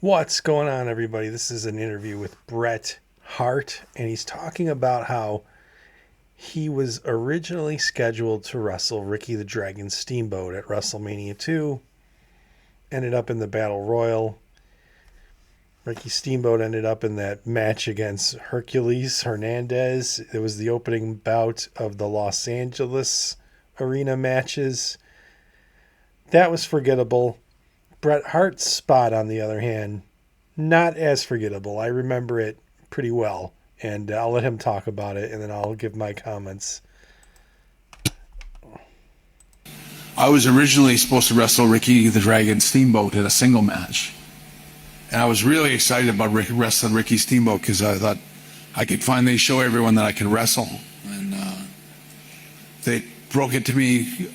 What's going on, everybody? This is an interview with Bret Hart, and he's talking about how he was originally scheduled to wrestle Ricky the Dragon Steamboat at WrestleMania 2, ended up in the Battle Royal. Ricky Steamboat ended up in that match against Hercules Hernandez. It was the opening bout of the Los Angeles arena matches. That was forgettable. Bret Hart's spot, on the other hand, not as forgettable. I remember it pretty well, and I'll let him talk about it, and then I'll give my comments. I was originally supposed to wrestle Ricky the Dragon Steamboat in a single match. And I was really excited about wrestling Ricky Steamboat because I thought I could finally show everyone that I could wrestle. And they broke it to me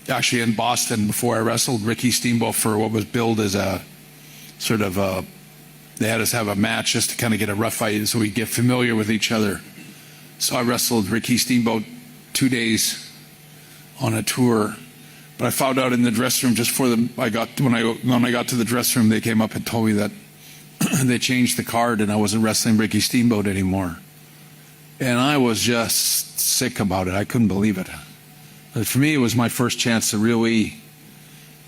actually in Boston before I wrestled Ricky Steamboat for what was billed as a sort of they had us have a match just to kind of get a rough idea so we get familiar with each other. So I wrestled Ricky Steamboat 2 days on a tour. But I found out in the dressing room just before when I got to the dressing room, they came up and told me that they changed the card and I wasn't wrestling Ricky Steamboat anymore. And I was just sick about it. I couldn't believe it. But for me, it was my first chance to really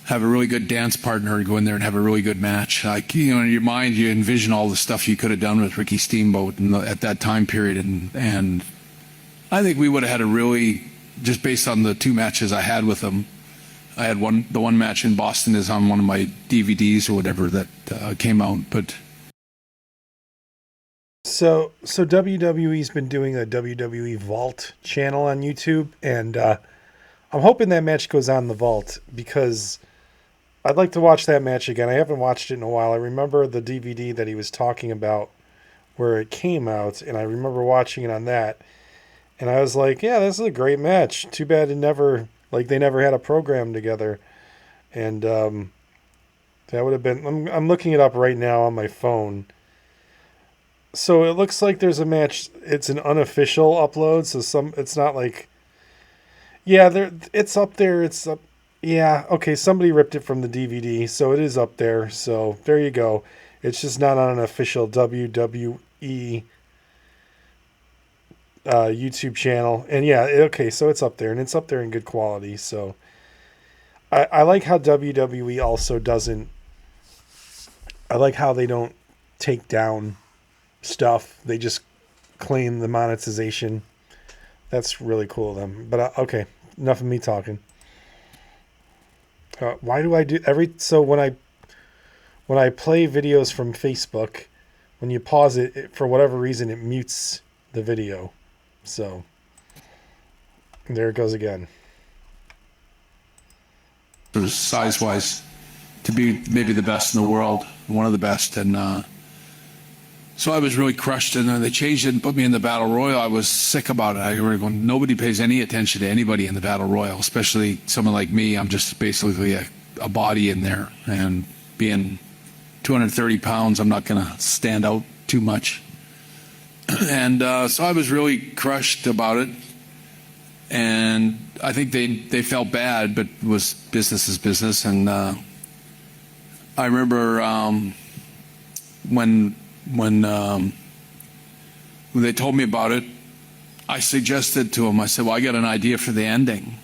have a really good dance partner and go in there and have a really good match. Like, you know, in your mind, you envision all the stuff you could have done with Ricky Steamboat at that time period. And I think we would have had a really, just based on the two matches I had with him, I had the one match in Boston is on one of my DVDs or whatever that came out. But So WWE's been doing a WWE Vault channel on YouTube, and I'm hoping that match goes on the Vault because I'd like to watch that match again. I haven't watched it in a while. I remember the DVD that he was talking about where it came out, and I remember watching it on that, and I was like, yeah, this is a great match. Too bad they never had a program together. And that would have been, I'm looking it up right now on my phone. So it looks like there's a match. It's an unofficial upload, so it's not like, yeah, it's up there. It's up. Yeah, okay, somebody ripped it from the DVD, so it is up there. So there you go. It's just not on an official WWE YouTube channel. And yeah, okay, so it's up there, and it's up there in good quality. So I like how WWE also doesn't, I like how they don't take down stuff. They just claim the monetization. That's really cool of them. But okay, enough of me talking. Why do I do so when I play videos from Facebook, when you pause it, for whatever reason, it mutes the video. So there it goes again. size-wise, to be maybe the best in the world, one of the best. And so I was really crushed, and they changed it and put me in the Battle Royal. I was sick about it. I was going, nobody pays any attention to anybody in the Battle Royal, especially someone like me. I'm just basically a body in there, and being 230 pounds, I'm not going to stand out too much. And so I was really crushed about it, and I think they felt bad, but it was business is business. And I remember when they told me about it, I suggested to them, I said, well, I got an idea for the ending.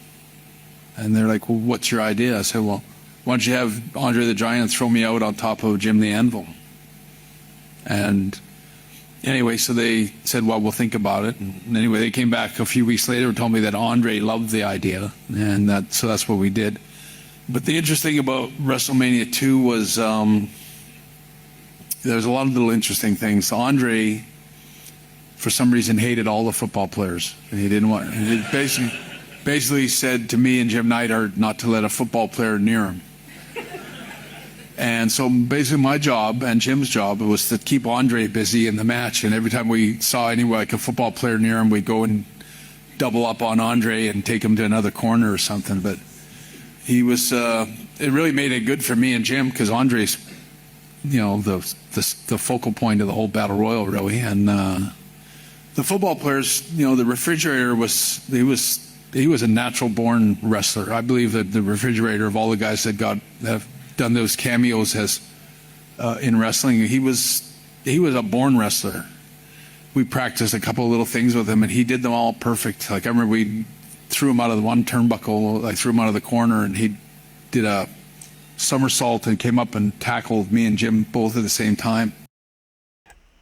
And they're like, well, what's your idea? I said, well, why don't you have André the Giant throw me out on top of Jim the Anvil? And anyway, so they said, well, we'll think about it. And anyway, they came back a few weeks later and told me that André loved the idea. And so that's what we did. But the interesting thing about WrestleMania 2 was there's a lot of little interesting things. André, for some reason, hated all the football players. And he didn't want, he basically said to me and Jim Neidhart not to let a football player near him. And so basically my job and Jim's job was to keep André busy in the match. And every time we saw anywhere like a football player near him, we'd go and double up on André and take him to another corner or something. But he was, it really made it good for me and Jim, because André's, you know, the focal point of the whole Battle Royal, really. And the football players, you know, the refrigerator he was a natural born wrestler. I believe that the refrigerator of all the guys that have done those cameos has in wrestling. He was a born wrestler. We practiced a couple of little things with him, and he did them all perfect. Like I remember we threw him out of the one turnbuckle. I threw him out of the corner, and he did a somersault and came up and tackled me and Jim both at the same time.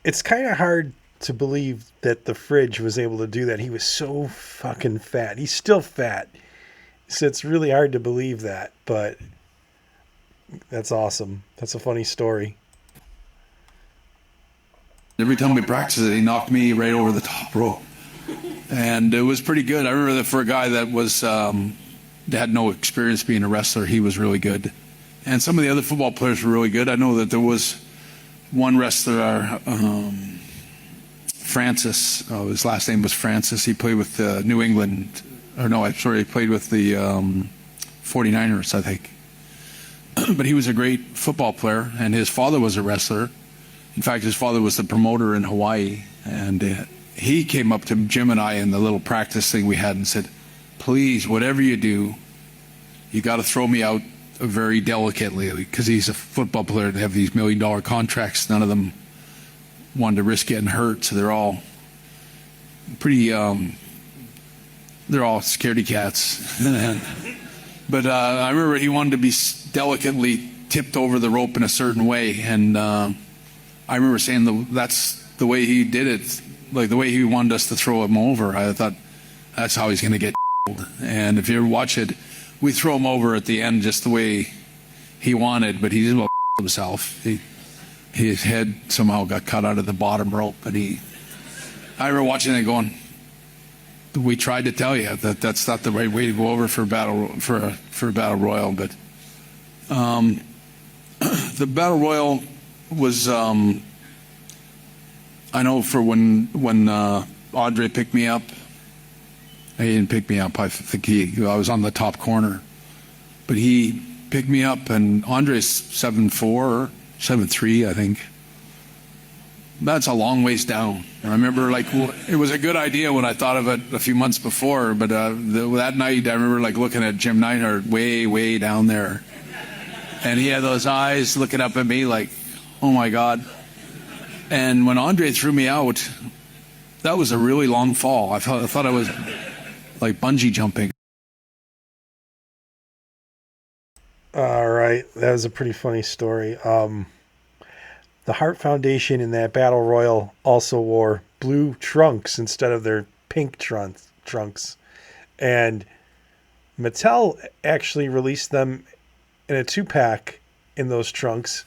It's kind of hard to believe that the Fridge was able to do that. He was so fucking fat. He's still fat. So it's really hard to believe that, but that's awesome. That's a funny story. Every time we practiced it, he knocked me right over the top rope. And it was pretty good. I remember that for a guy that had no experience being a wrestler, he was really good. And some of the other football players were really good. I know that there was one wrestler, Francis. His last name was Francis. He played with New England. He played with the 49ers, I think. But he was a great football player, and his father was a wrestler. In fact, his father was the promoter in Hawaii, and he came up to Jim and I in the little practice thing we had and said, please, whatever you do, you got to throw me out very delicately, because he's a football player. They have these $1 million contracts. None of them wanted to risk getting hurt, so they're all pretty, they're all scaredy cats. But I remember he wanted to be delicately tipped over the rope in a certain way, and I remember saying that's the way he did it, like the way he wanted us to throw him over. I thought that's how he's going to get killed. And if you ever watch it, we throw him over at the end just the way he wanted, but he didn't himself. His head somehow got cut out of the bottom rope, and I remember watching it going, we tried to tell you that that's not the right way to go over for a battle royal, but the battle royal was I know for when Andre picked me up. He didn't pick me up. I think I was on the top corner, but he picked me up, and Andre's 7'4", 7'3", I think. That's a long ways down. I remember, it was a good idea when I thought of it a few months before, but that night I remember looking at Jim Neidhart way, way down there, and he had those eyes looking up at me like, oh my God. And when Andre threw me out, that was a really long fall. I thought I was like bungee jumping. All right, that was a pretty funny story. The Hart Foundation in that battle royal also wore blue trunks instead of their pink trunks. And Mattel actually released them in a 2-pack in those trunks.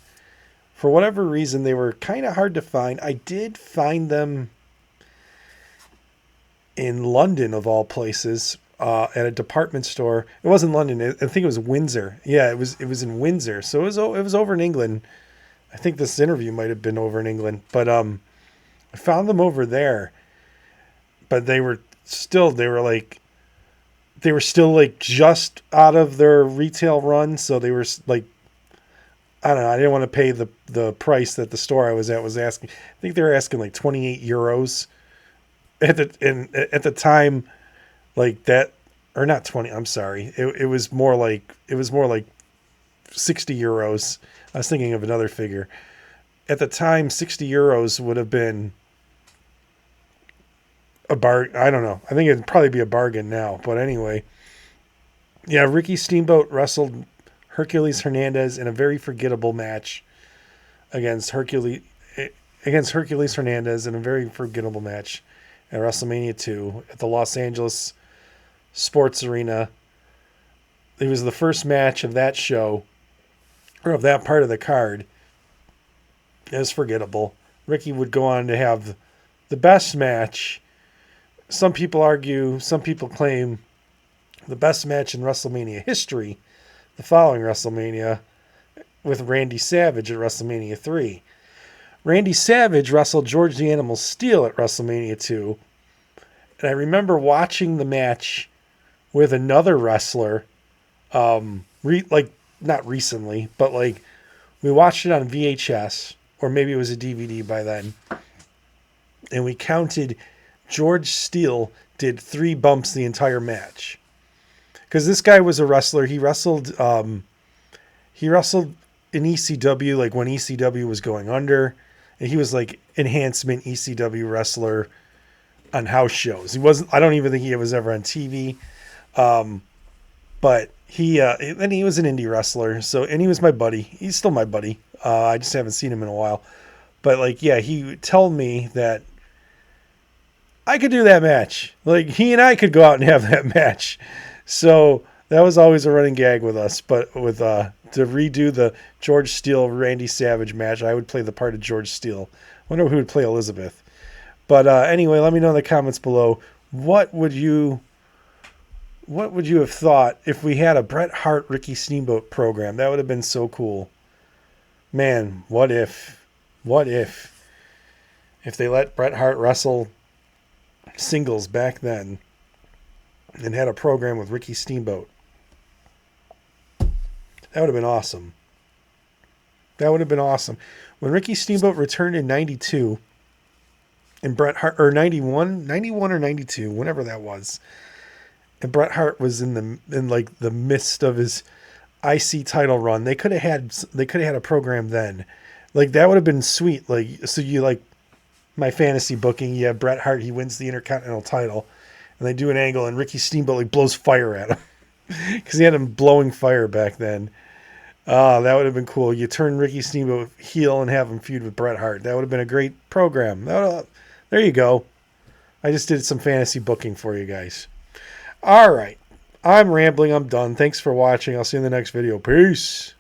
For whatever reason, they were kind of hard to find. I did find them in London, of all places, at a department store. It wasn't London. I think it was Windsor. Yeah, it was in Windsor. So it was over in England. I think this interview might have been over in England, but I found them over there. But they were still just out of their retail run, so they were I don't know. I didn't want to pay the price that the store I was at was asking. I think they were asking 28 euros at the time, that, or not 20. I'm sorry. It was more like 60 euros. I was thinking of another figure. At the time, 60 euros would have been a bargain. I don't know. I think it'd probably be a bargain now. But anyway, yeah, Ricky Steamboat wrestled Hercules Hernandez in a very forgettable match against Hercules Hernandez in a very forgettable match at WrestleMania 2 at the Los Angeles Sports Arena. It was the first match of that show, or of that part of the card. It was forgettable. Ricky would go on to have the best match. Some people argue, some people claim the best match in WrestleMania history, the following WrestleMania, with Randy Savage at WrestleMania 3. Randy Savage wrestled George the Animal Steele at WrestleMania 2. And I remember watching the match with another wrestler, not recently, but we watched it on VHS, or maybe it was a DVD by then. And we counted George Steele did 3 bumps the entire match. Because this guy was a wrestler. He wrestled in in ECW, like when ECW was going under. And he was like enhancement ECW wrestler on house shows. He wasn't, I don't even think he was ever on TV. But and he was an indie wrestler. So, and he was my buddy. He's still my buddy. I just haven't seen him in a while. But like, yeah, he told me that I could do that match. Like he and I could go out and have that match. So that was always a running gag with us. But with to redo the George Steele Randy Savage match, I would play the part of George Steele. Wonder who would play Elizabeth. But anyway, let me know in the comments below, what would you have thought if we had a Bret Hart Ricky Steamboat program? That would have been so cool. Man, what if they let Bret Hart wrestle singles back then and had a program with Ricky Steamboat? That would have been awesome. That would have been awesome. When Ricky Steamboat returned in 92 and Bret Hart, or 91 or 92, whenever that was, and Bret Hart was in like the midst of his IC title run, they could have had a program then. Like that would have been sweet. Like, so you like my fantasy booking, you have Bret Hart, he wins the Intercontinental title, and they do an angle and Ricky Steamboat like blows fire at him. Because he had him blowing fire back then. That would have been cool. You turn Ricky Steamboat heel and have him feud with Bret Hart. That would have been a great program. There you go. I just did some fantasy booking for you guys. All right. I'm rambling. I'm done. Thanks for watching. I'll see you in the next video. Peace.